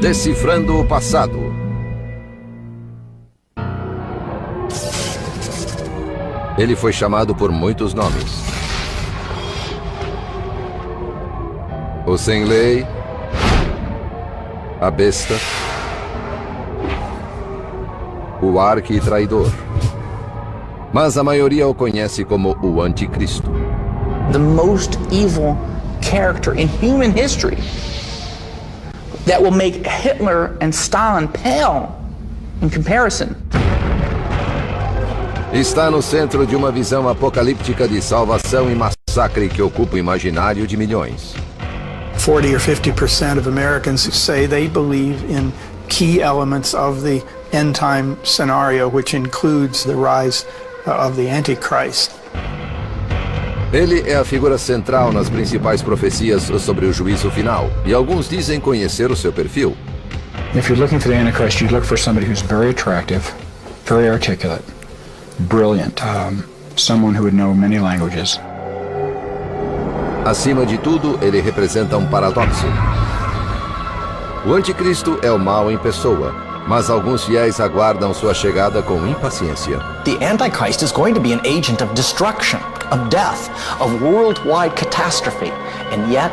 Decifrando o passado. Ele foi chamado por muitos nomes. O sem lei, a besta, o arqui-traidor. Mas a maioria o conhece como o anticristo. The most evil character in human history that will make Hitler and Stalin pale in comparison. Está no centro de uma visão apocalíptica de salvação e massacre que ocupa o imaginário de milhões. 40 or 50% of Americans say they believe in key elements of the end time scenario, which includes the rise of the Antichrist. Ele é a figura central nas principais profecias sobre o juízo final, e alguns dizem conhecer o seu perfil. If you're looking for the Antichrist, you look for somebody who's very attractive, very articulate, brilliant, someone who would know many languages. Acima de tudo, ele representa um paradoxo. O anticristo é o mal em pessoa, mas alguns fiéis aguardam sua chegada com impaciência. The Antichrist is going to be an agent of destruction, of death, of worldwide catastrophe. And yet,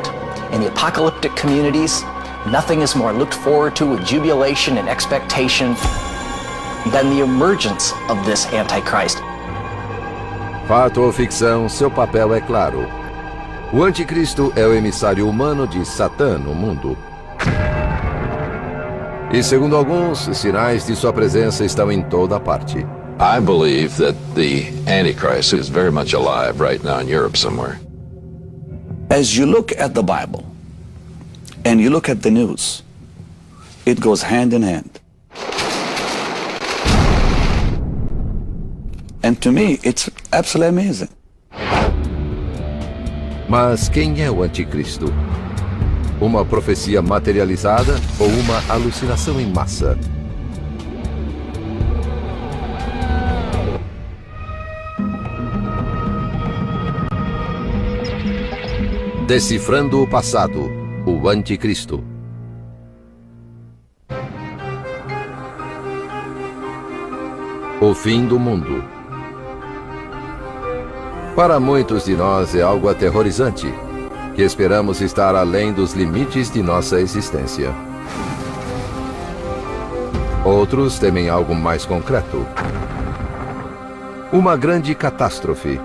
in the apocalyptic communities, nothing is more looked forward to with jubilation and expectation than the emergence of this Antichrist. Fato ou ficção, seu papel é claro. O anticristo é o emissário humano de Satã no mundo. E segundo alguns, sinais de sua presença estão em toda parte. I believe that the Antichrist is very much alive right now in Europe somewhere. As you look at the Bible and you look at the news, it goes hand in hand. And to me, it's absolutely amazing. Mas quem é o anticristo? Uma profecia materializada ou uma alucinação em massa? Decifrando o passado, o anticristo. O fim do mundo. Para muitos de nós é algo aterrorizante, que esperamos estar além dos limites de nossa existência. Outros temem algo mais concreto. Uma grande catástrofe.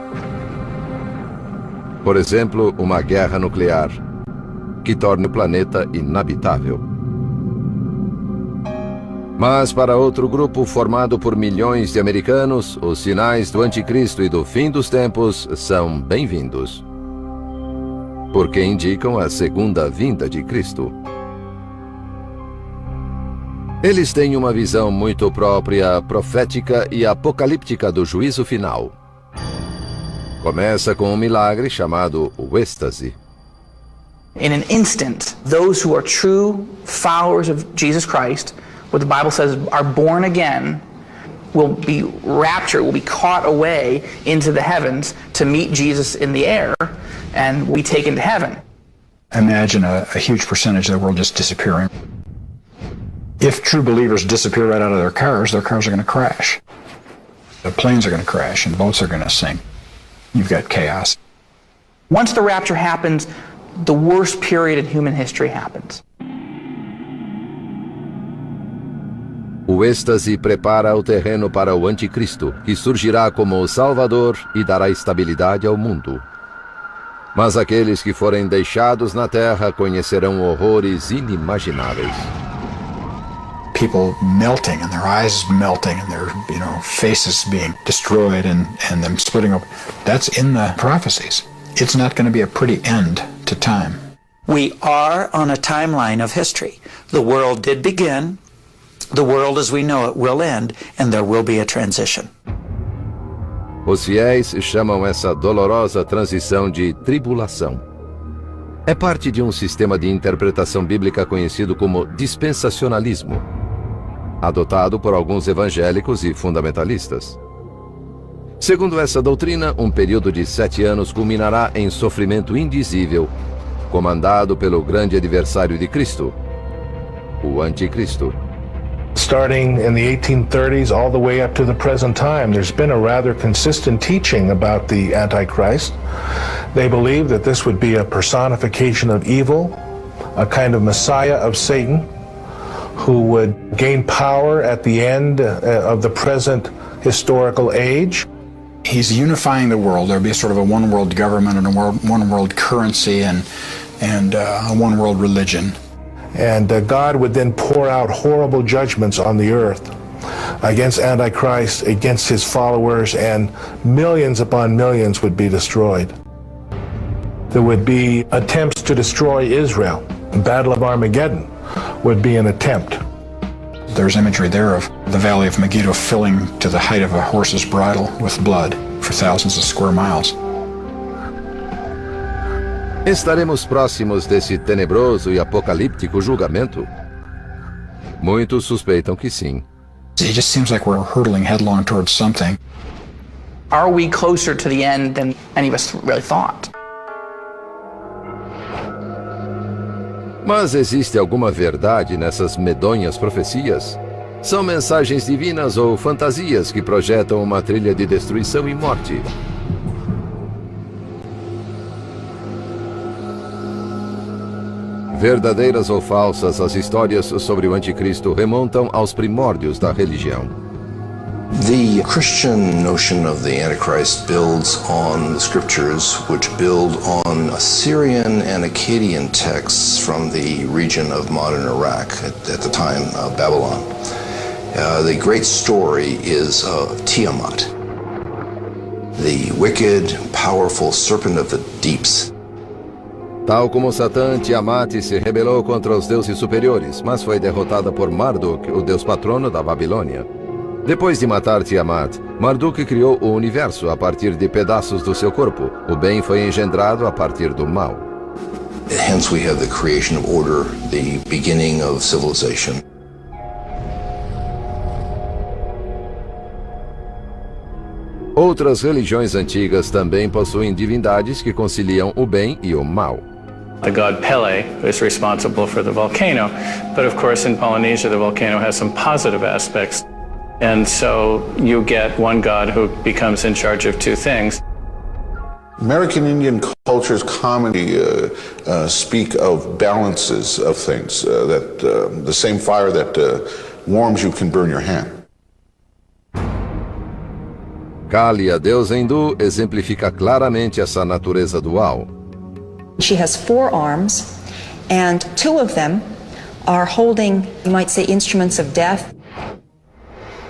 Por exemplo, uma guerra nuclear, que torne o planeta inabitável. Mas para outro grupo formado por milhões de americanos, os sinais do anticristo e do fim dos tempos são bem-vindos, porque indicam a segunda vinda de Cristo. Eles têm uma visão muito própria, profética e apocalíptica do juízo final. Começa com um milagre chamado o êxtase. In an instant, those who are true followers of Jesus Christ, what the Bible says are born again, will be raptured, will be caught away into the heavens to meet Jesus in the air and will be taken to heaven. Imagine a huge percentage of the world just disappearing. If true believers disappear right out of their cars are going to crash. The planes are going to crash and boats are going to sink. You've got chaos. Once the rapture happens, the worst period in human history happens. O êxtase prepara o terreno para o anticristo, que surgirá como o Salvador e dará estabilidade ao mundo. Mas aqueles que forem deixados na terra conhecerão horrores inimagináveis. People melting and their eyes melting and their, faces being destroyed and them splitting open. That's in the prophecies. It's not going to be a pretty end to time. We are on a timeline of history. The world did begin. The world as we know it will end, and there will be a transition. Os fiéis chamam essa dolorosa transição de tribulação. É parte de um sistema de interpretação bíblica conhecido como dispensacionalismo, adotado por alguns evangélicos e fundamentalistas. Segundo essa doutrina, um período de 7 anos culminará em sofrimento indizível, comandado pelo grande adversário de Cristo, o Anticristo. Starting in the 1830s all the way up to the present time, there's been a rather consistent teaching about the Antichrist. They believe that this would be a personification of evil, a kind of messiah of Satan, who would gain power at the end of the present historical age. He's unifying the world. There'll be sort of a one world government and a one world currency and a one world religion. And God would then pour out horrible judgments on the earth against Antichrist, against his followers, and millions upon millions would be destroyed. There would be attempts to destroy Israel. The Battle of Armageddon would be an attempt. There's imagery there of the Valley of Megiddo filling to the height of a horse's bridle with blood for thousands of square miles. Estaremos próximos desse tenebroso e apocalíptico julgamento? Muitos suspeitam que sim. It just seems like we're hurtling headlong towards something. Are we closer to the end than any of us really thought? Mas existe alguma verdade nessas medonhas profecias? São mensagens divinas ou fantasias que projetam uma trilha de destruição e morte? Verdadeiras ou falsas, as histórias sobre o Anticristo remontam aos primórdios da religião. The Christian notion of the Antichrist builds on the scriptures, which build on Assyrian and Akkadian texts from the region of modern Iraq, at the time Babylon. The great story is of Tiamat, the wicked, powerful serpent of the deeps. Tal como Satã, Tiamat se rebelou contra os deuses superiores, mas foi derrotada por Marduk, o deus patrono da Babilônia. Depois de matar Tiamat, Marduk criou o universo a partir de pedaços do seu corpo. O bem foi engendrado a partir do mal. Hence we have the creation of order, the beginning of civilization. Outras religiões antigas também possuem divindades que conciliam o bem e o mal. The god Pele is responsible for the volcano, but of course in Polynesia the volcano has some positive aspects. And so you get one god who becomes in charge of two things. American Indian cultures commonly speak of balances of things, that the same fire that warms you can burn your hand. Kali, a deusa hindu, exemplifica claramente essa natureza dual. She has 4 arms, and 2 of them are holding, you might say, instruments of death.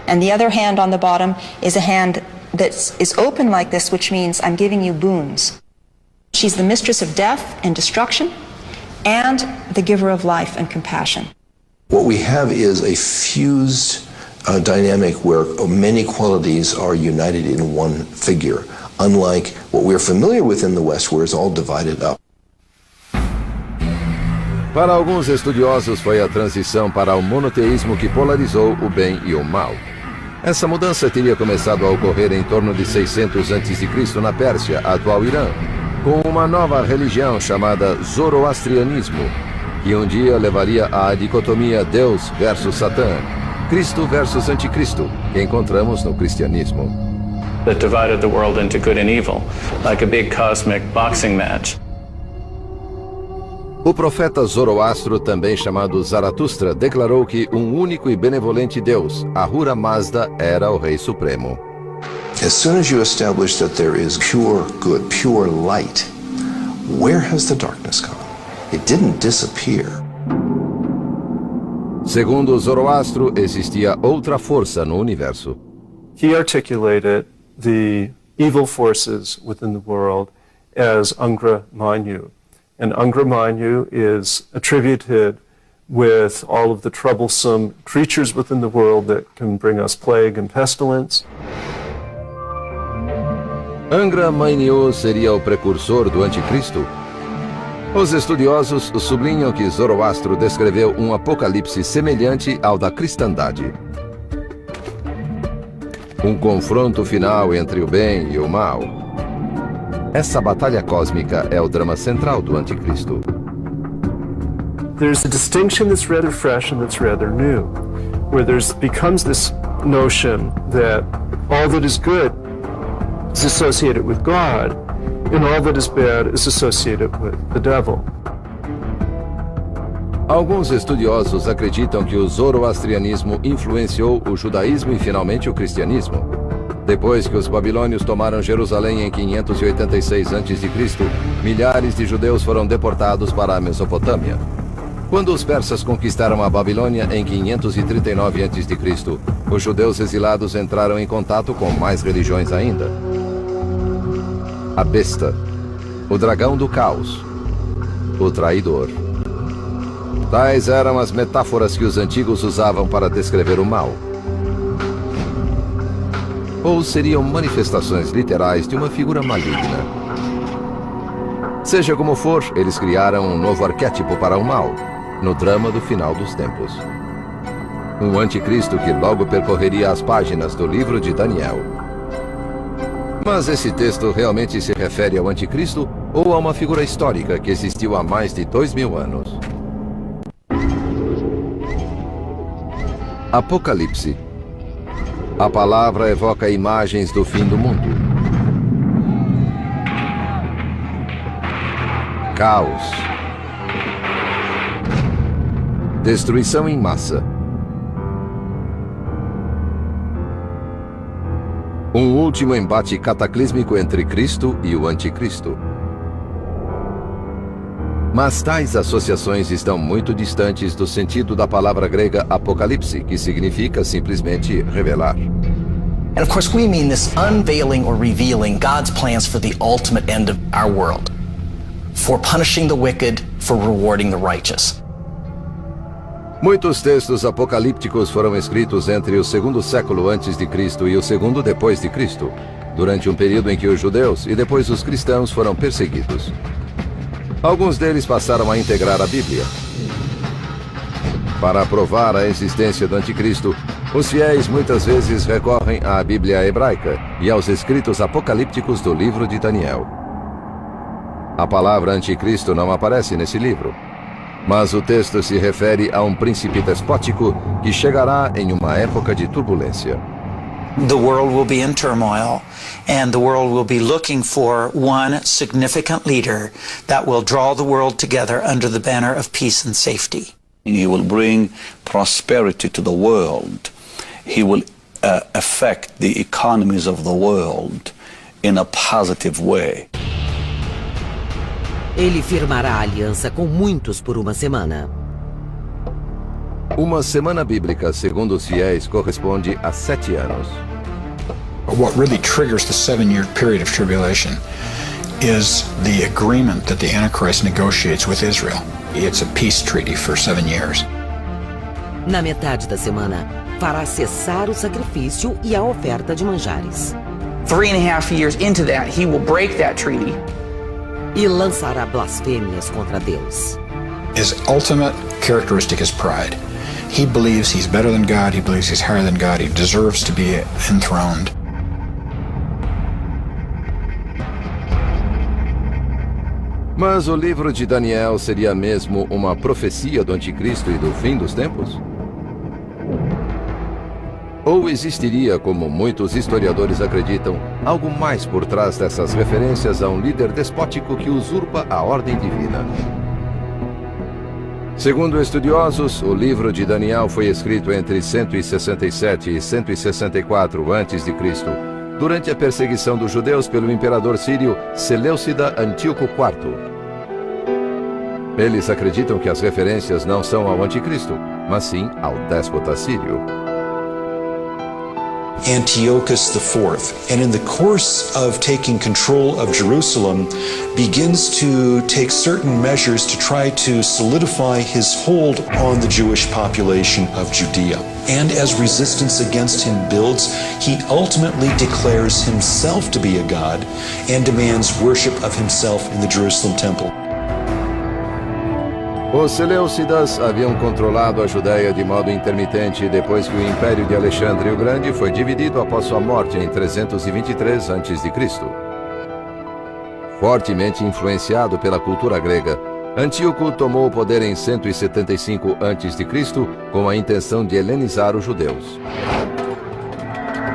And the other hand on the bottom is a hand that is open like this, which means I'm giving you boons. She's the mistress of death and destruction, and the giver of life and compassion. What we have is a fused dynamic where many qualities are united in one figure, unlike what we're familiar with in the West, where it's all divided up. Para alguns estudiosos, foi a transição para o monoteísmo que polarizou o bem e o mal. Essa mudança teria começado a ocorrer em torno de 600 a.C. na Pérsia, atual Irã, com uma nova religião chamada Zoroastrianismo, que um dia levaria à dicotomia Deus versus Satã, Cristo versus Anticristo, que encontramos no cristianismo. That divided the world into good and evil, like a big cosmic boxing match. O profeta Zoroastro, também chamado Zaratustra, declarou que um único e benevolente Deus, Ahura Mazda, era o Rei Supremo. As soon as you establish that there is pure good, pure light, where has the darkness gone? It didn't disappear. Segundo Zoroastro, existia outra força no universo. He articulated the evil forces within the world as Angra Mainyu. And Angra Mainyu is attributed with all of the troublesome creatures within the world that can bring us plague and pestilence. Angra Mainyu seria o precursor do Anticristo? Os estudiosos sublinham que Zoroastro descreveu um apocalipse semelhante ao da cristandade. Um confronto final entre o bem e o mal. Essa batalha cósmica é o drama central do Anticristo. there's a distinction that's rather fresh and that's rather new, where becomes this notion that all that is good is associated with God, and all that is bad is associated with the devil. Alguns estudiosos acreditam que o zoroastrianismo influenciou o judaísmo e finalmente o cristianismo. Depois que os babilônios tomaram Jerusalém em 586 a.C., milhares de judeus foram deportados para a Mesopotâmia. Quando os persas conquistaram a Babilônia em 539 a.C., os judeus exilados entraram em contato com mais religiões ainda. A besta, o dragão do caos, o traidor. Tais eram as metáforas que os antigos usavam para descrever o mal. Ou seriam manifestações literais de uma figura maligna. Seja como for, eles criaram um novo arquétipo para o mal, no drama do final dos tempos. Um anticristo que logo percorreria as páginas do livro de Daniel. Mas esse texto realmente se refere ao anticristo ou a uma figura histórica que existiu há mais de 2000 anos? Apocalipse. A palavra evoca imagens do fim do mundo. Caos. Destruição em massa. Um último embate cataclísmico entre Cristo e o Anticristo. Mas tais associações estão muito distantes do sentido da palavra grega apocalipse, que significa simplesmente revelar. And of course we mean this unveiling or revealing God's plans for the ultimate end of our world, for punishing the wicked, for rewarding the righteous. Muitos textos apocalípticos foram escritos entre o segundo século antes de Cristo e o segundo depois de Cristo, durante um período em que os judeus e depois os cristãos foram perseguidos. Alguns deles passaram a integrar a Bíblia. Para provar a existência do anticristo, os fiéis muitas vezes recorrem à Bíblia hebraica e aos escritos apocalípticos do livro de Daniel. A palavra anticristo não aparece nesse livro, mas o texto se refere a um príncipe despótico que chegará em uma época de turbulência. The world will be in turmoil, and the world will be looking for one significant leader that will draw the world together under the banner of peace and safety. He will bring prosperity to the world. He will affect the economies of the world in a positive way. Ele firmará aliança com muitos por uma semana. Uma semana bíblica, segundo os fiéis, corresponde a 7 anos. What really triggers the 7-year period of tribulation is the agreement that the Antichrist negotiates with Israel. It's a peace treaty for 7 years. Na metade da semana, fará cessar o sacrifício e a oferta de manjares. 3.5 years into that, he will break that treaty. E lançará blasfêmias contra Deus. His ultimate characteristic is pride. He believes he's better than God, he believes he's higher than God, he deserves to be enthroned. Mas o livro de Daniel seria mesmo uma profecia do anticristo e do fim dos tempos? Ou existiria, como muitos historiadores acreditam, algo mais por trás dessas referências a um líder despótico que usurpa a ordem divina? Segundo estudiosos, o livro de Daniel foi escrito entre 167 e 164 a.C., durante a perseguição dos judeus pelo imperador sírio Seleucida Antíoco IV. Eles acreditam que as referências não são ao anticristo, mas sim ao déspota sírio. Antiochus IV, and in the course of taking control of Jerusalem, begins to take certain measures to try to solidify his hold on the Jewish population of Judea. And as resistance against him builds, he ultimately declares himself to be a god and demands worship of himself in the Jerusalem temple. Os Seleucidas haviam controlado a Judéia de modo intermitente depois que o Império de Alexandre o Grande foi dividido após sua morte em 323 a.C. Fortemente influenciado pela cultura grega, Antíoco tomou o poder em 175 a.C. com a intenção de helenizar os judeus.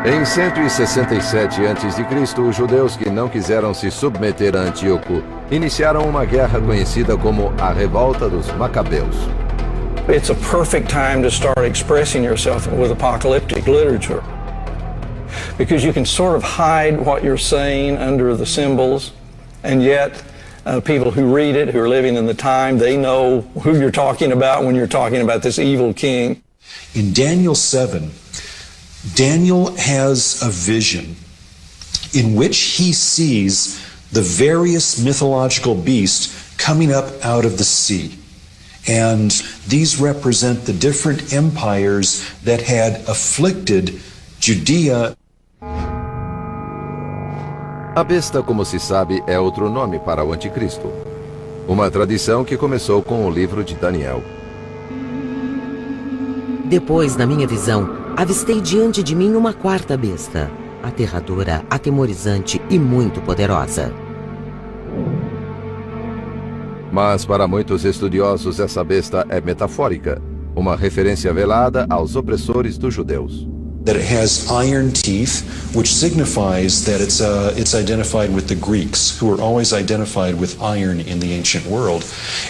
Em 167 a.C., os judeus que não quiseram se submeter a Antíoco iniciaram uma guerra conhecida como a Revolta dos Macabeus. It's a perfect time to start expressing yourself with apocalyptic literature, because you can sort of hide what you're saying under the symbols, and yet people who read it, who are living in the time, they know who you're talking about when you're talking about this evil king. In Daniel 7, Daniel has a vision in which he sees the various mythological beasts coming up out of the sea. And these represent the different empires that had afflicted Judea. A besta, como se sabe, é outro nome para o anticristo. Uma tradição que começou com o livro de Daniel. Depois, na minha visão, avistei diante de mim uma quarta besta, aterradora, atemorizante e muito poderosa. Mas para muitos estudiosos essa besta é metafórica, uma referência velada aos opressores dos judeus. That it has iron teeth, which signifies that it's identified with the Greeks, who were always identified with iron in the ancient world.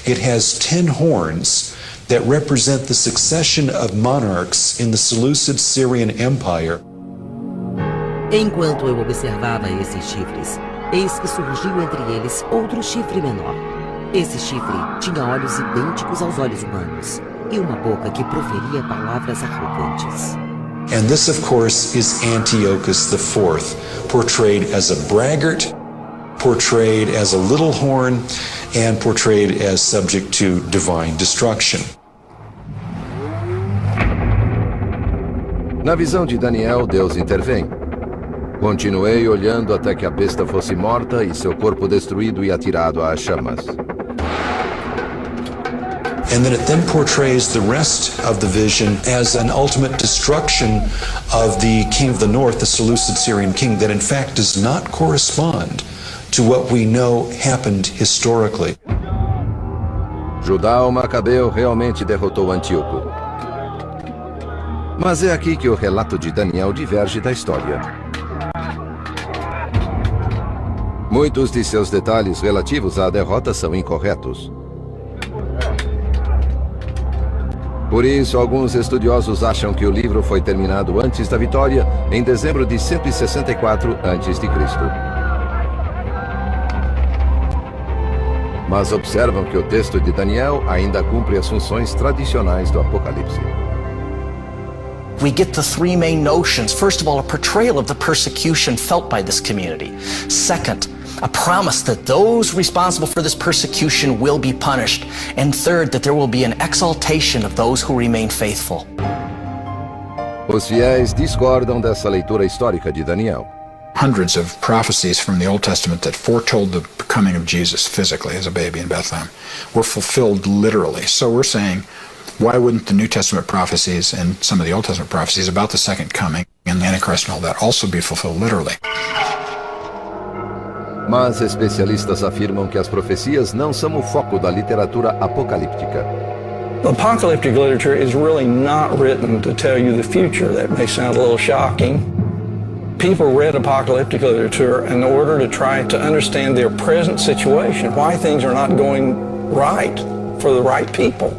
It has 10 horns that represent the succession of monarchs in the Seleucid Syrian Empire. Enquanto eu observava esses chifres, eis que surgiu entre eles outro chifre menor. Esse chifre tinha olhos idênticos aos olhos humanos e uma boca que proferia palavras arrogantes. And this, of course, is Antiochus IV, portrayed as a braggart, portrayed as a little horn, and portrayed as subject to divine destruction. Na visão de Daniel, Deus intervém. Continuei olhando até que a besta fosse morta e seu corpo destruído e atirado às chamas. And then it then portrays the rest of the vision as an ultimate destruction of the king of the north, the Seleucid Syrian king, that in fact does not correspond to what we know happened historically. Judá o Macabeu realmente derrotou Antíoco. Mas é aqui que o relato de Daniel diverge da história. Muitos de seus detalhes relativos à derrota são incorretos. Por isso, alguns estudiosos acham que o livro foi terminado antes da vitória, em dezembro de 164 a.C. Mas observam que o texto de Daniel ainda cumpre as funções tradicionais do Apocalipse. We get the three main notions. First of all, a portrayal of the persecution felt by this community. Second, a promise that those responsible for this persecution will be punished. And third, that there will be an exaltation of those who remain faithful. Os fiéis discordam dessa leitura histórica de Daniel. Hundreds of prophecies from the Old Testament that foretold the coming of Jesus physically as a baby in Bethlehem were fulfilled literally. So we're saying, why wouldn't the New Testament prophecies and some of the Old Testament prophecies about the second coming and the Antichrist and all that also be fulfilled literally? Mas especialistas afirmam que as profecias não são o foco da literatura apocalíptica. Apocalyptic literature is really not written to tell you the future. That may sound a little shocking. People read apocalyptic literature in order to try to understand their present situation, why things are not going right for the right people.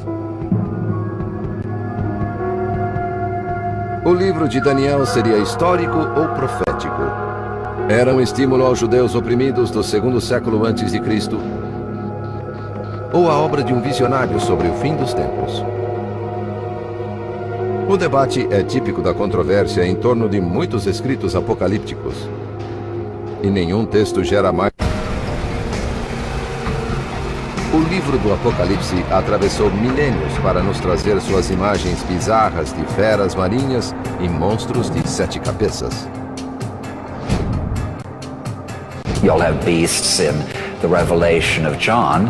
O livro de Daniel seria histórico ou profético? Era um estímulo aos judeus oprimidos do segundo século a.C., ou a obra de um visionário sobre o fim dos tempos? O debate é típico da controvérsia em torno de muitos escritos apocalípticos. E nenhum texto gera mais. O livro do Apocalipse atravessou milênios para nos trazer suas imagens bizarras de feras marinhas e monstros de 7 cabeças. You'll have beasts in the Revelation of John,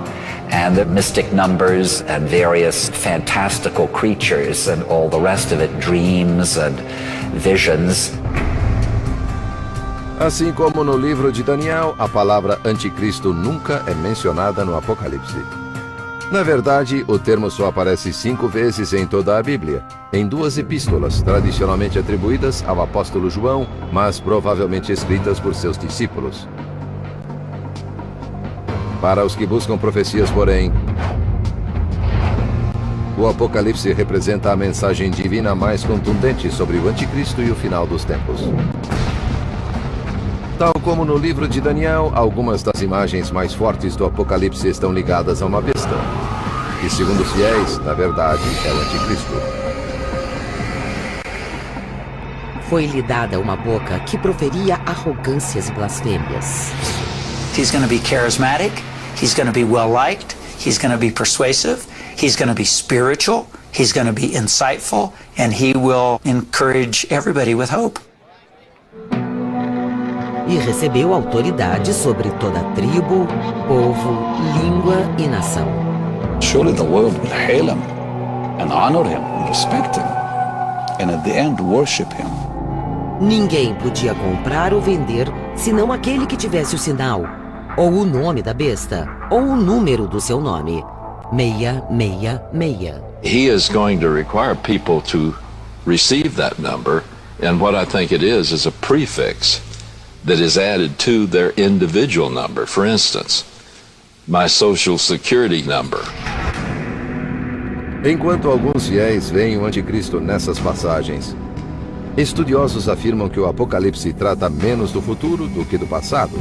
and the mystic numbers and various fantastical creatures and all the rest of it, dreams and visions. Assim como no livro de Daniel, a palavra anticristo nunca é mencionada no Apocalipse. Na verdade, o termo só aparece 5 vezes em toda a Bíblia, em 2 epístolas, tradicionalmente atribuídas ao apóstolo João, mas provavelmente escritas por seus discípulos. Para os que buscam profecias, porém, o Apocalipse representa a mensagem divina mais contundente sobre o Anticristo e o final dos tempos. Tal como no livro de Daniel, algumas das imagens mais fortes do Apocalipse estão ligadas a uma besta, que, segundo os fiéis, na verdade, é o Anticristo. Foi-lhe dada uma boca que proferia arrogâncias e blasfêmias. He's going to be charismatic, he's going to be well-liked, he's going to be persuasive, he's going to be spiritual, he's going to be insightful, and he will encourage everybody with hope. E recebeu autoridade sobre toda tribo, povo, língua e nação. Surely the world will hail him and honor him and respect him, and at the end worship him. Ninguém podia comprar ou vender senão aquele que tivesse o sinal, ou o nome da besta, ou o número do seu nome. 666. He is going to require people to receive that number, and what I think it is a prefix that is added to their individual number. For instance, my social security number. Enquanto alguns fiéis veem o Anticristo nessas passagens, estudiosos afirmam que o Apocalipse trata menos do futuro do que do passado,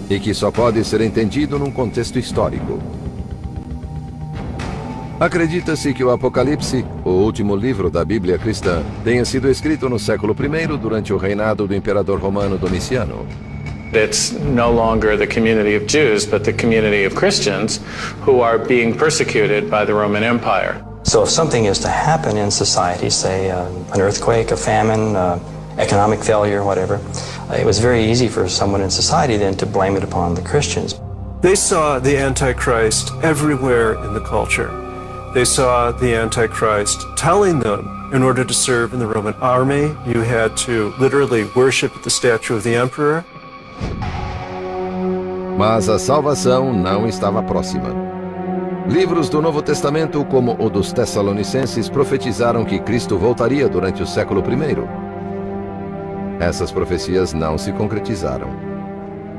e que só pode ser entendido num contexto histórico. Acredita-se que o Apocalipse, o último livro da Bíblia cristã, tenha sido escrito no século I durante o reinado do imperador romano Domiciano. It's no longer the community of Jews, but the community of Christians who are being persecuted by the Roman Empire. So if something is to happen in society, say an earthquake, a famine, economic failure, whatever, it was very easy for someone in society then to blame it upon the Christians. They saw the Antichrist everywhere in the culture. They saw the Antichrist telling them, in order to serve in the Roman army, you had to literally worship the statue of the emperor. Mas a salvação não estava próxima. Livros do Novo Testamento, como o dos Tessalonicenses, profetizaram que Cristo voltaria durante o século I. Essas profecias não se concretizaram.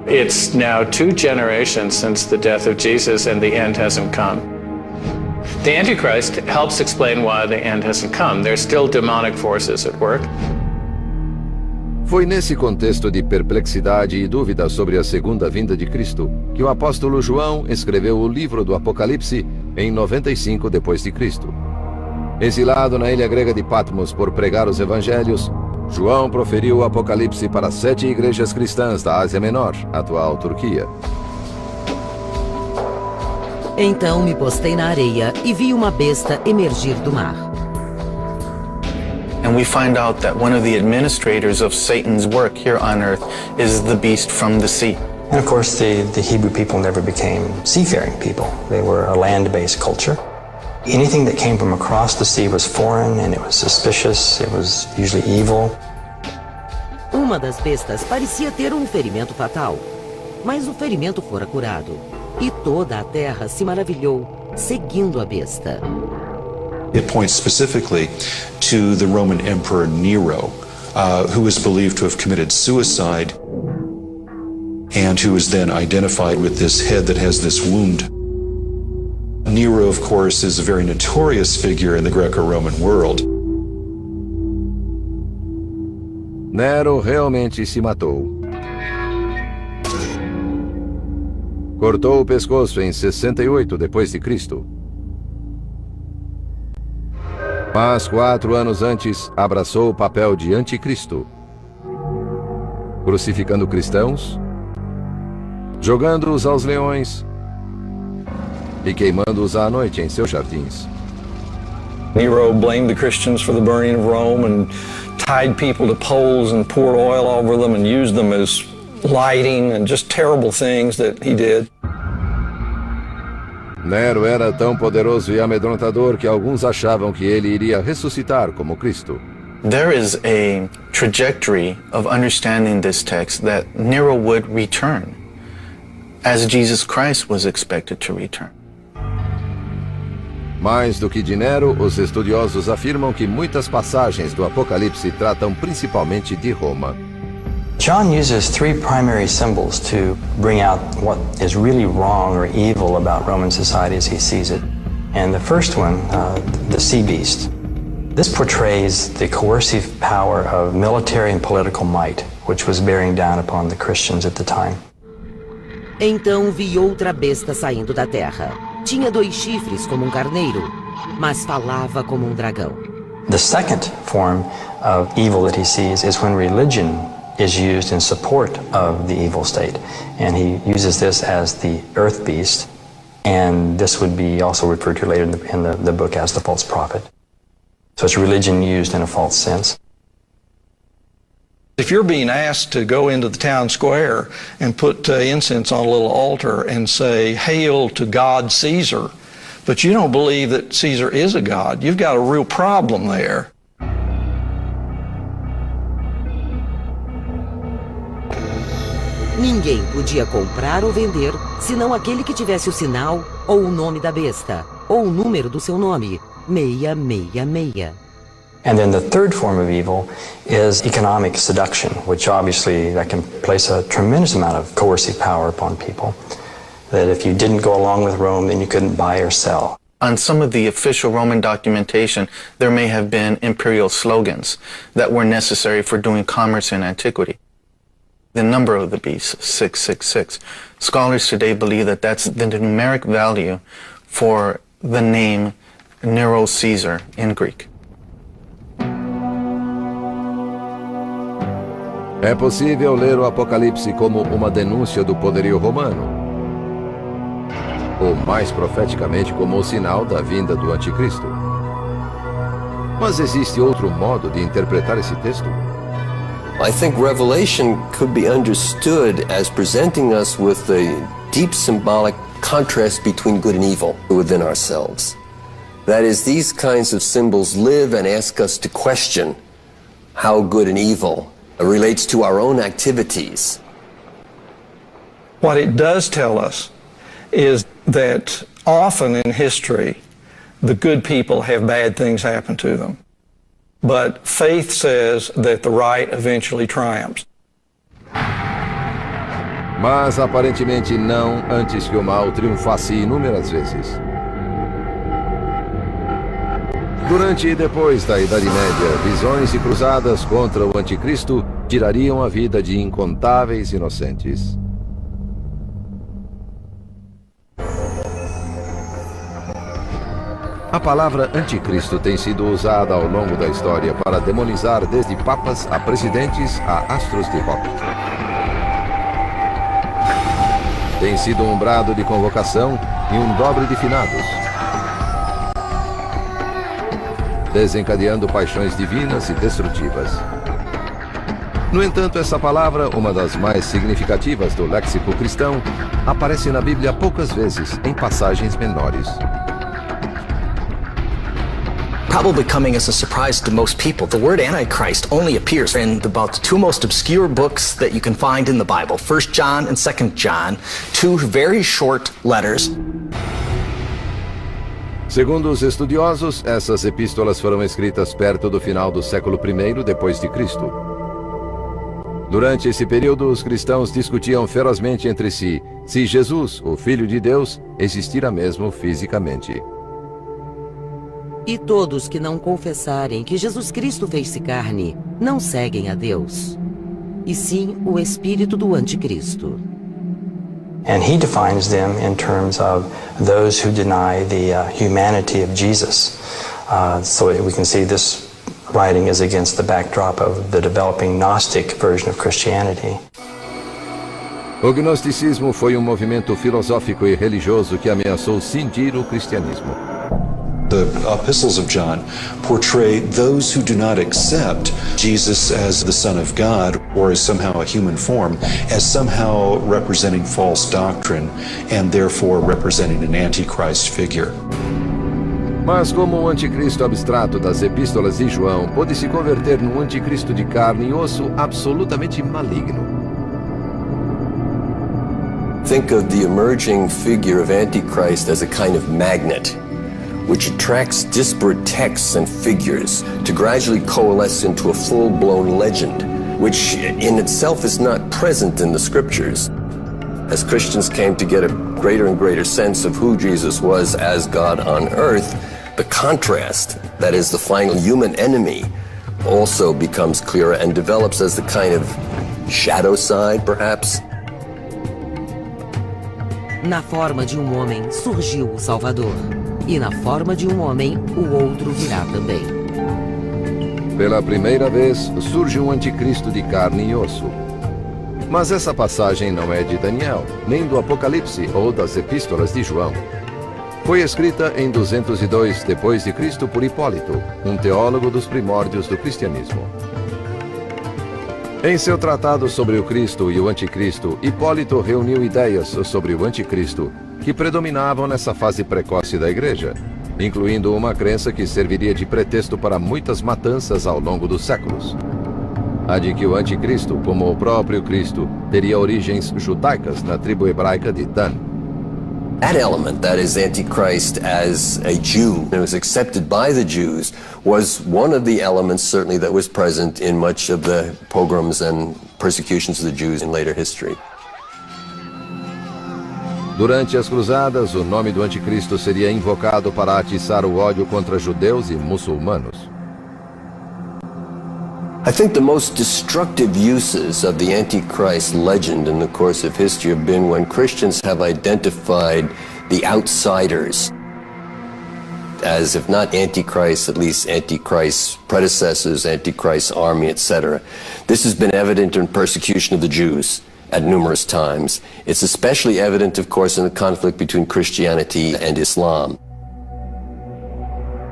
It's now 2 generations since the death of Jesus and the end hasn't come. The Antichrist helps explain why the end hasn't come. There's still demonic forces at work. Foi nesse contexto de perplexidade e dúvida sobre a segunda vinda de Cristo que o apóstolo João escreveu o livro do Apocalipse em 95 d.C. Exilado na ilha grega de Patmos por pregar os evangelhos, João proferiu o Apocalipse para 7 igrejas cristãs da Ásia Menor, atual Turquia. Então me postei na areia e vi uma besta emergir do mar. And we find out that one of the administrators of Satan's work here on earth is the beast from the sea. And of course, the Hebrew people never became seafaring people. They were a land-based culture. Anything that came from across the sea was foreign and it was suspicious, it was usually evil. Uma das bestas parecia ter um ferimento fatal, mas o ferimento fora curado. E toda a terra se maravilhou, seguindo a besta. It points specifically to the Roman Emperor Nero, who is believed to have committed suicide and who is then identified with this head that has this wound. Nero, of course, is a very notorious figure in the Greco-Roman world. Nero realmente se matou. Cortou o pescoço em 68 d.C. Mas 4 anos antes, abraçou o papel de anticristo, crucificando cristãos, jogando-os aos leões e queimando-os à noite em seus jardins. Nero blamed the Christians for the burning of Rome and tied people to poles and poured oil over them and used them as lighting and just terrible things that he did. Nero era tão poderoso e amedrontador que alguns achavam que ele iria ressuscitar como Cristo. There is a trajectory of understanding this text that Nero would return, as Jesus Christ was expected to return. Mais do que de Nero, os estudiosos afirmam que muitas passagens do Apocalipse tratam principalmente de Roma. John uses three primary symbols to bring out what is really wrong or evil about Roman society as he sees it. And the first one, the sea beast. This portrays the coercive power of military and political might, which was bearing down upon the Christians at the time. Então vi outra besta saindo da terra. Tinha 2 chifres como um carneiro, mas falava como um dragão. The second form of evil that he sees is when religion is used in support of the evil state. And he uses this as the earth beast, and this would be also referred to later in the book as the false prophet. So it's religion used in a false sense. If you're being asked to go into the town square and put incense on a little altar and say, "Hail to God Caesar," but you don't believe that Caesar is a god, you've got a real problem there. Ninguém podia comprar ou vender, senão aquele que tivesse o sinal ou o nome da besta, ou o número do seu nome, 666. And then the third form of evil is economic seduction, which obviously that can place a tremendous amount of coercive power upon people. That if you didn't go along with Rome, then you couldn't buy or sell. On some of the official Roman documentation, there may have been imperial slogans that were necessary for doing commerce in antiquity. The number of the beast, 666. Scholars today believe that that's the numeric value for the name Nero Caesar in Greek. É possível ler o Apocalipse como uma denúncia do poderio romano, ou mais profeticamente como o sinal da vinda do Anticristo. Mas existe outro modo de interpretar esse texto? I think Revelation could be understood as presenting us with a deep symbolic contrast between good and evil within ourselves. That is, these kinds of symbols live and ask us to question how good and evil relates to our own activities. What it does tell us is that often in history, the good people have bad things happen to them. But faith says that the right eventually triumphs. Mas aparentemente não, antes que o mal triunfasse inúmeras vezes. Durante e depois da Idade Média, visões e cruzadas contra o Anticristo tirariam a vida de incontáveis inocentes. A palavra anticristo tem sido usada ao longo da história para demonizar desde papas a presidentes a astros de rock. Tem sido um brado de convocação e um dobre de finados, desencadeando paixões divinas e destrutivas. No entanto, essa palavra, uma das mais significativas do léxico cristão, aparece na Bíblia poucas vezes, em passagens menores. Probably coming as a surprise to most people, the word Antichrist only appears in about the 2 most obscure books that you can find in the Bible, 1 John and 2 John, 2 very short letters. Segundo os estudiosos, essas epístolas foram escritas perto do final do século I depois de Cristo. Durante esse período, os cristãos discutiam ferozmente entre si se Jesus, o Filho de Deus, existira mesmo fisicamente. E todos que não confessarem que Jesus Cristo fez-se carne, não seguem a Deus, e sim o espírito do anticristo. And he defines them in terms of those who deny the humanity of Jesus. So we can see this writing is against the backdrop of the developing Gnostic version of Christianity. O gnosticismo foi um movimento filosófico e religioso que ameaçou cindir o cristianismo. The epistles of John portray those who do not accept Jesus as the Son of God or as somehow a human form, as somehow representing false doctrine and therefore representing an antichrist figure. Mas como o anticristo abstrato das epístolas de João pode se converter num anticristo de carne e osso absolutamente maligno? Think of the emerging figure of Antichrist as a kind of magnet, which attracts disparate texts and figures to gradually coalesce into a full-blown legend, which in itself is not present in the scriptures. As Christians came to get a greater and greater sense of who Jesus was as God on earth, the contrast, that is the final human enemy, also becomes clearer and develops as the kind of shadow side, perhaps. Na forma de um homem surgiu o Salvador, e na forma de um homem o outro virá também. Pela primeira vez surge um anticristo de carne e osso. Mas essa passagem não é de Daniel, nem do Apocalipse ou das Epístolas de João. Foi escrita em 202 d.C. por Hipólito, um teólogo dos primórdios do cristianismo. Em seu tratado sobre o Cristo e o Anticristo, Hipólito reuniu ideias sobre o Anticristo que predominavam nessa fase precoce da Igreja, incluindo uma crença que serviria de pretexto para muitas matanças ao longo dos séculos. A de que o Anticristo, como o próprio Cristo, teria origens judaicas na tribo hebraica de Dan. That element, that is Antichrist as a Jew, that was accepted by the Jews, was one of the elements certainly that was present in much of the pogroms and persecutions of the Jews in later history. Durante as cruzadas, o nome do Anticristo seria invocado para atiçar o ódio contra judeus e muçulmanos. I think the most destructive uses of the Antichrist legend in the course of history have been when Christians have identified the outsiders as, if not Antichrist, at least Antichrist's predecessors, Antichrist's army, etc. This has been evident in persecution of the Jews at numerous times. It's especially evident, of course, in the conflict between Christianity and Islam.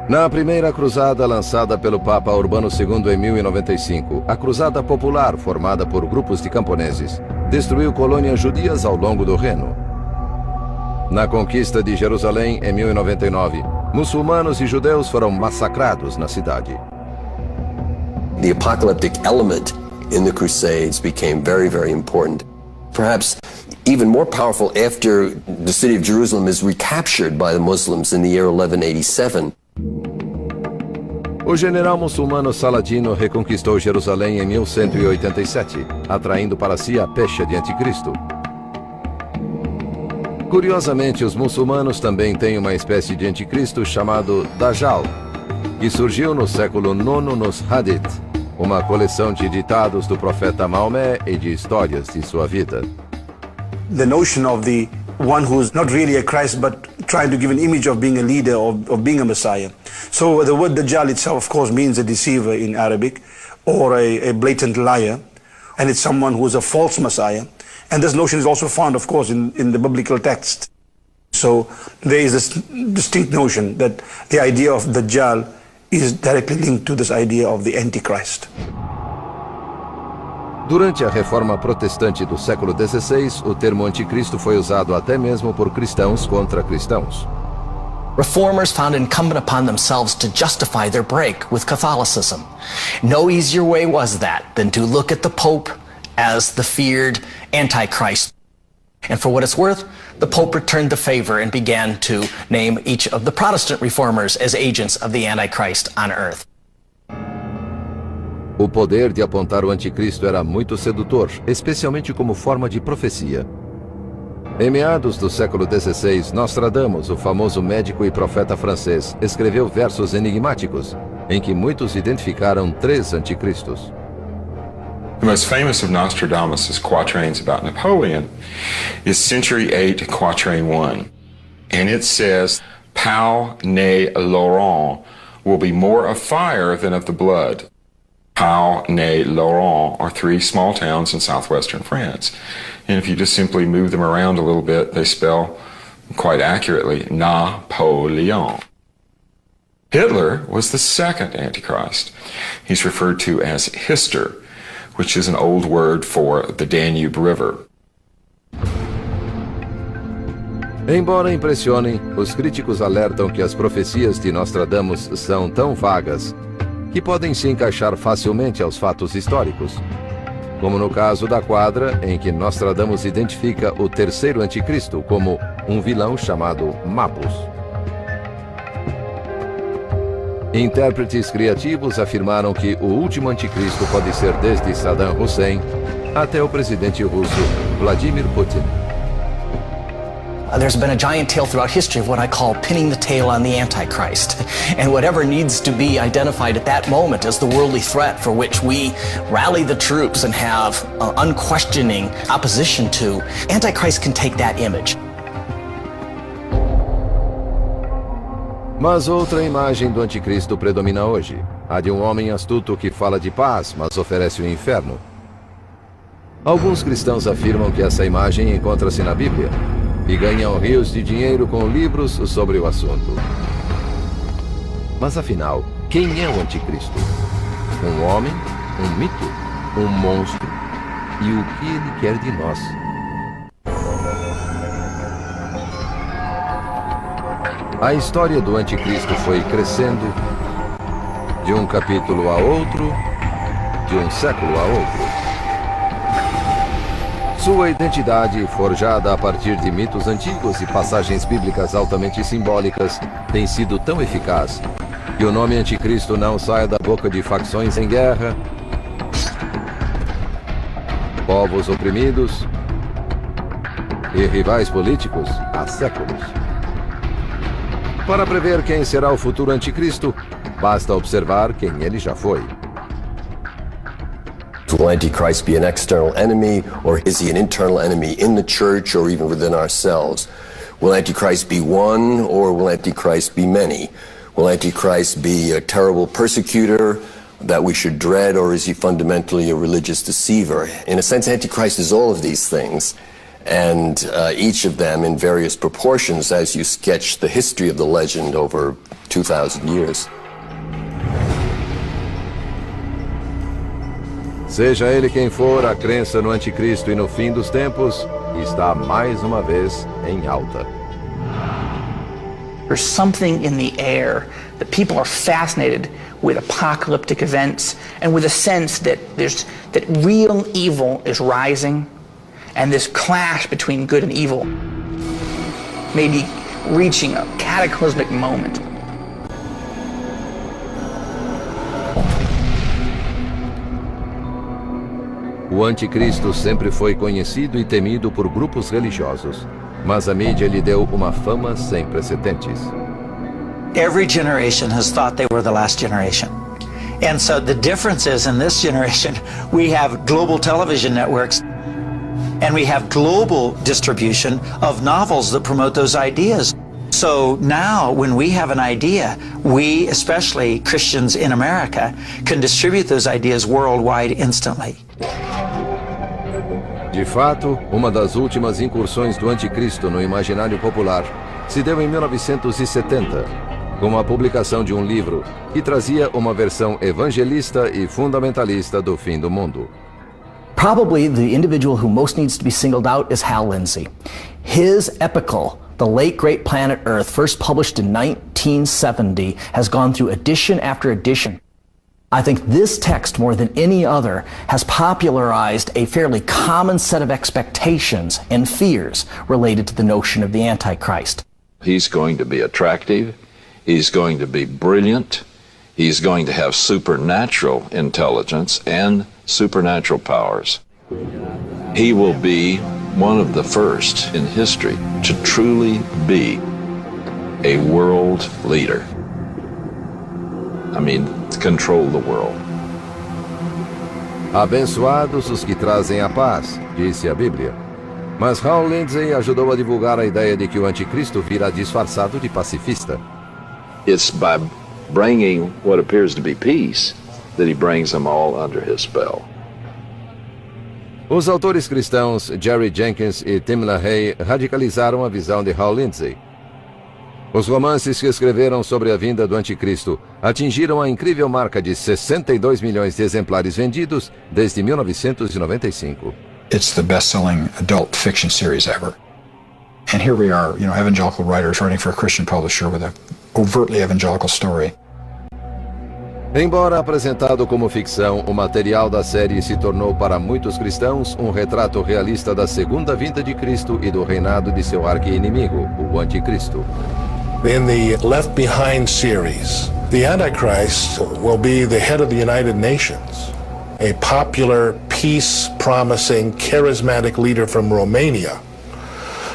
Na primeira cruzada lançada pelo Papa Urbano II em 1095, a Cruzada Popular, formada por grupos de camponeses, destruiu colônias judias ao longo do Reno. Na conquista de Jerusalém em 1099, muçulmanos e judeus foram massacrados na cidade. The apocalyptic element in the Crusades became very, very important. Perhaps even more powerful after the city of Jerusalem is recaptured by the Muslims in the year 1187. O general muçulmano Saladino reconquistou Jerusalém em 1187, atraindo para si a pecha de Anticristo. Curiosamente, os muçulmanos também têm uma espécie de Anticristo chamado Dajjal, que surgiu no século IX nos Hadith, uma coleção de ditados do profeta Maomé e de histórias de sua vida. The notion of the one who's not really a Christ but trying to give an image of being a leader, of being a Messiah. So the word Dajjal itself, of course, means a deceiver in Arabic, or a blatant liar, and it's someone who is a false Messiah. And this notion is also found, of course, in the biblical text. So there is this distinct notion that the idea of Dajjal is directly linked to this idea of the Antichrist. Durante a reforma protestante do século XVI, o termo anticristo foi usado até mesmo por cristãos contra cristãos. Reformers found it incumbent upon themselves to justify their break with Catholicism. No easier way was that than to look at the Pope as the feared Antichrist. And for what it's worth, the Pope returned the favor and began to name each of the Protestant reformers as agents of the Antichrist on earth. O poder de apontar o anticristo era muito sedutor, especialmente como forma de profecia. Em meados do século XVI, Nostradamus, o famoso médico e profeta francês, escreveu versos enigmáticos, em que muitos identificaram 3 anticristos. The most famous of Nostradamus' quatrains about Napoleon is Century 8, Quatrain 1. And it says, Pau ne Laurent will be more of fire than of the blood. Pau ne Laurent are 3 small towns in southwestern France. And if you just simply move them around a little bit, they spell quite accurately Napoleon. Hitler was the second Antichrist. He's referred to as Hister, which is an old word for the Danube River. Embora impressionem, os críticos alertam que as profecias de Nostradamus são tão vagas que podem se encaixar facilmente aos fatos históricos, como no caso da quadra em que Nostradamus identifica o terceiro anticristo como um vilão chamado Mabus. Intérpretes criativos afirmaram que o último anticristo pode ser desde Saddam Hussein até o presidente russo Vladimir Putin. There's been a giant tale throughout history of what I call pinning the tail on the Antichrist. And whatever needs to be identified at that moment as the worldly threat for which we rally the troops and have unquestioning opposition to, Antichrist can take that image. Mas outra imagem do anticristo predomina hoje, a de um homem astuto que fala de paz, mas oferece o inferno. Alguns cristãos afirmam que essa imagem encontra-se na Bíblia e ganham rios de dinheiro com livros sobre o assunto. Mas afinal, quem é o anticristo? Um homem? Um mito? Um monstro? E o que ele quer de nós? A história do anticristo foi crescendo de um capítulo a outro, de um século a outro. Sua identidade, forjada a partir de mitos antigos e passagens bíblicas altamente simbólicas, tem sido tão eficaz que o nome anticristo não saia da boca de facções em guerra, povos oprimidos e rivais políticos há séculos. Para prever quem será o futuro anticristo, basta observar quem ele já foi. Will Antichrist be an external enemy, or is he an internal enemy in the church or even within ourselves? Will Antichrist be one, or will Antichrist be many? Will Antichrist be a terrible persecutor that we should dread, or is he fundamentally a religious deceiver? In a sense, Antichrist is all of these things, and each of them in various proportions as you sketch the history of the legend over 2,000 years. Seja ele quem for, a crença no anticristo e no fim dos tempos está mais uma vez em alta. There's something in the air that people are fascinated with apocalyptic events and with a sense that real evil is rising, and this clash between good and evil may be reaching a cataclysmic moment. O anticristo sempre foi conhecido e temido por grupos religiosos, mas a mídia lhe deu uma fama sem precedentes. Every generation has thought they were the last generation. And so the difference is, in this generation, we have global television networks and we have global distribution of novels that promote those ideas. So now, when we have an idea, we, especially Christians in America, can distribute those ideas worldwide instantly. De fato, uma das últimas incursões do anticristo no imaginário popular se deu em 1970, com a publicação de um livro que trazia uma versão evangelista e fundamentalista do fim do mundo. Probably the individual who most needs to be singled out is Hal Lindsey. His epical, The Late Great Planet Earth, first published in 1970, has gone through edition after edition. I think this text, more than any other, has popularized a fairly common set of expectations and fears related to the notion of the Antichrist. He's going to be attractive, he's going to be brilliant, he's going to have supernatural intelligence and supernatural powers. He will be one of the first in history to truly be a world leader. I mean, control the world. Abençoados os que trazem a paz, disse a Bíblia. Mas Hal Lindsey ajudou a divulgar a ideia de que o anticristo virá disfarçado de pacifista. It's by bringing what appears to be peace that he brings them all under his spell. Os autores cristãos Jerry Jenkins e Tim LaHaye radicalizaram a visão de Hal Lindsey. Os romances que escreveram sobre a vinda do anticristo atingiram a incrível marca de 62 milhões de exemplares vendidos desde 1995. It's the best-selling adult fiction series ever. And here we are, evangelical writers writing for a Christian publisher with an overtly evangelical story. Embora apresentado como ficção, o material da série se tornou para muitos cristãos um retrato realista da segunda vinda de Cristo e do reinado de seu arqui-inimigo, o anticristo. In the Left Behind series, The Antichrist will be the head of the United Nations, a popular, peace-promising, charismatic leader from Romania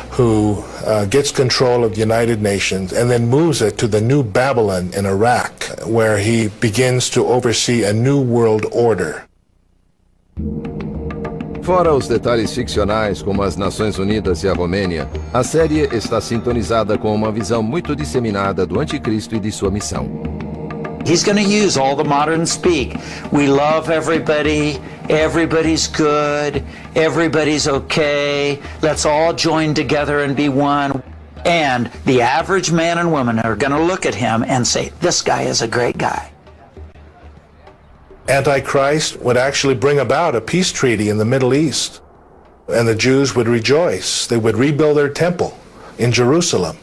who gets control of the United Nations and then moves it to the New Babylon in Iraq, where he begins to oversee a new world order. Fora os detalhes ficcionais como as Nações Unidas e a Romênia, a série está sintonizada com uma visão muito disseminada do Anticristo e de sua missão. He's going to use all the modern speak. We love everybody, everybody's good, everybody's okay, let's all join together and be one. And the average man and woman are going to look at him and say, this guy is a great guy. Antichrist would actually bring about a peace treaty in the Middle East, and the Jews would rejoice. They would rebuild their temple in Jerusalem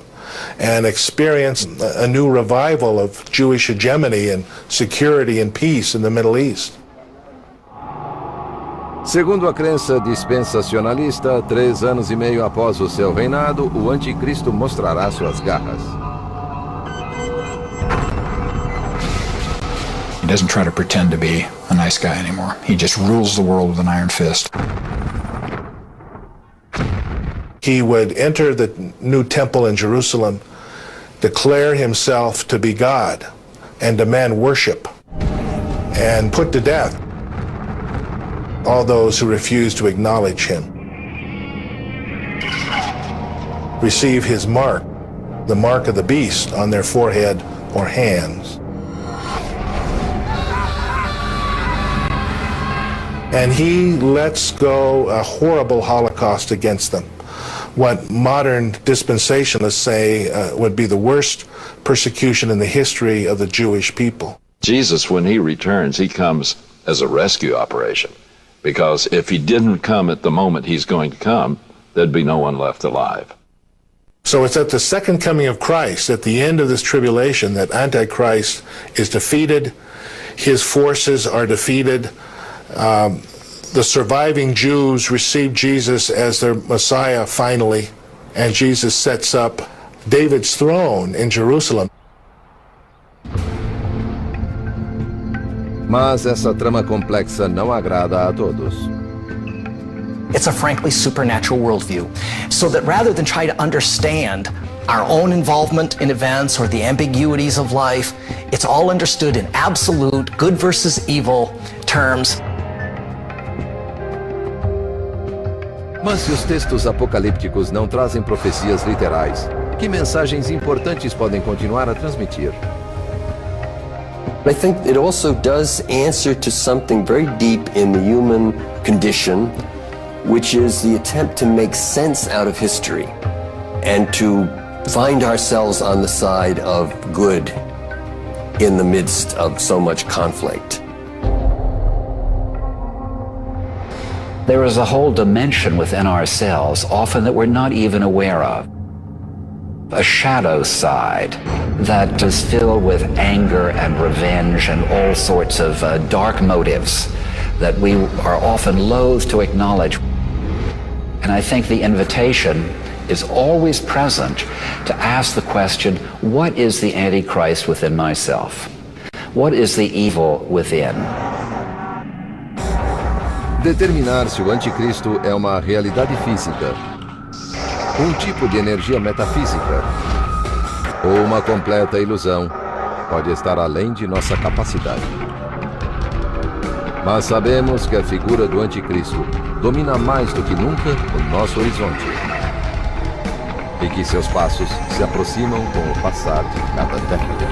and experience a new revival of Jewish hegemony and security and peace in the Middle East. Segundo a crença dispensacionalista, 3 anos e meio após o seu reinado, o Anticristo mostrará suas garras. He doesn't try to pretend to be a nice guy anymore. He just rules the world with an iron fist. He would enter the new temple in Jerusalem, declare himself to be God, and demand worship, and put to death all those who refuse to acknowledge him. Receive his mark, the mark of the beast, on their forehead or hands. And he lets go a horrible Holocaust against them. What modern dispensationalists say would be the worst persecution in the history of the Jewish people. Jesus, when he returns, he comes as a rescue operation. Because if he didn't come at the moment he's going to come, there'd be no one left alive. So it's at the second coming of Christ, at the end of this tribulation, that Antichrist is defeated, his forces are defeated. The surviving Jews receive Jesus as their Messiah finally, and Jesus sets up David's throne in Jerusalem. Mas essa trama complexa não agrada a todos. It's a frankly supernatural worldview, so that rather than try to understand our own involvement in events or the ambiguities of life, it's all understood in absolute good versus evil terms. Mas se os textos apocalípticos não trazem profecias literais, que mensagens importantes podem continuar a transmitir? I think it also does answer to something very deep in the human condition, which is the attempt to make sense out of history and to find ourselves on the side of good in the midst of so much conflict. There is a whole dimension within ourselves, often that we're not even aware of. A shadow side that is filled with anger and revenge and all sorts of dark motives that we are often loath to acknowledge. And I think the invitation is always present to ask the question, what is the Antichrist within myself? What is the evil within? Determinar se o anticristo é uma realidade física, um tipo de energia metafísica ou uma completa ilusão pode estar além de nossa capacidade. Mas sabemos que a figura do anticristo domina mais do que nunca o nosso horizonte e que seus passos se aproximam com o passar de cada década.